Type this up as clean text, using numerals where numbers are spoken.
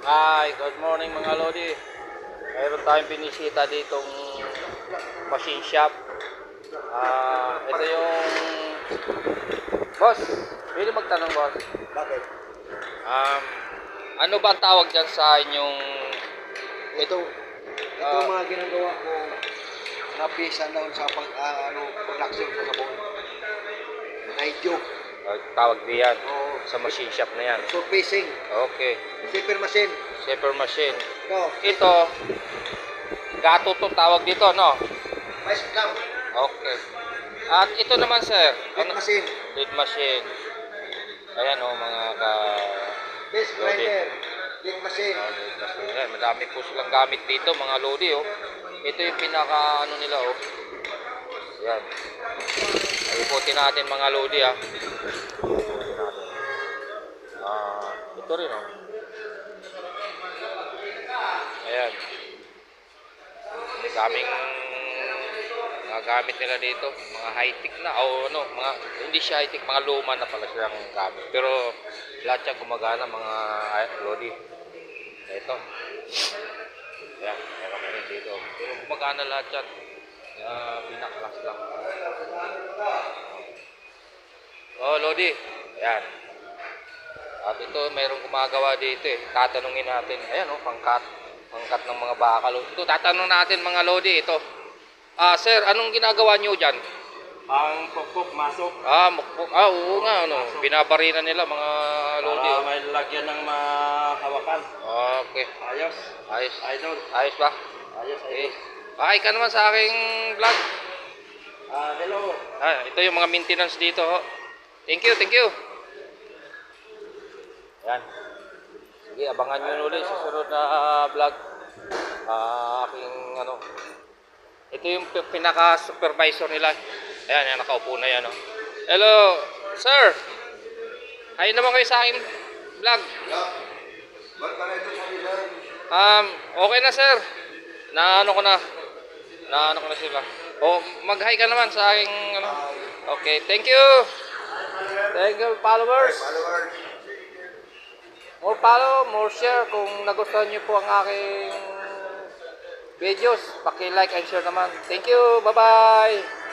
Hi, good morning mga Lodi. Mayroon tayong binisita ditong machine shop. Ito yung boss. Pwede magtanong boss. Bakit? Um, ano ba ang tawag dyan sa inyong Ito, ito mga ginagawa ko na piyesa doon sa production sa sabon. Naidyo. tawag diyan O sa machine shop na yan? surfacing. Okay. Zipper machine. Shaper machine. Ito, Ito, gato to tawag dito, no? mais clamp. Okay. At ito naman sir, Lead machine. lead machine. Ayan o mga ka... Base grinder. Lead machine. Ayan, madami po silang gamit dito mga Lodi oh. Ito yung pinaka ano nila oh. Ayan. Iputin natin mga Lodi ah. Iputin natin. Ito rin oh. Ayan. Daming mga gamit nila dito, mga high-tech na o ano, mga hindi siya high-tech, mga luma na pala silang gamit. Pero lahat yan gumagana mga Lodi. Ito. Ayan, meron ko rin dito. Pero gumagana lahat yan. Pinaklas lang. Oh, Lodi. Ayan. At ito, mayroong gumagawa dito eh. Tatanungin natin. Ayan oh, pangkat ng mga bakal. Ito, tatanong natin mga Lodi. Ito. Sir, anong ginagawa nyo dyan? Ang pokpok masok Mukpok. Oo nga, ano. Binabarinan nila mga Lodi. para may lagyan ng mahawakan. Okay. Ayos. Ayos. Idol. Ayos ba? Ayos, Okay. ayos. Hi ka naman sa aking vlog. Hello. Ito yung mga maintenance dito. Ho. Thank you, thank you. Yan. Sige, abangan nyo ulit sa sunod na vlog. Aking ano. Ito yung pinaka-supervisor nila. Ayan, yan, nakaupo na yan. Oh. Hello, sir. Hi naman kayo sa aking vlog. Okay na sir. Naano ko na sila. Mag-hi ka naman sa aking ano. Okay, thank you. Thank you followers. More follow, more share kung nagustuhan niyo po ang aking videos. Paki-like and share naman. Thank you. Bye-bye.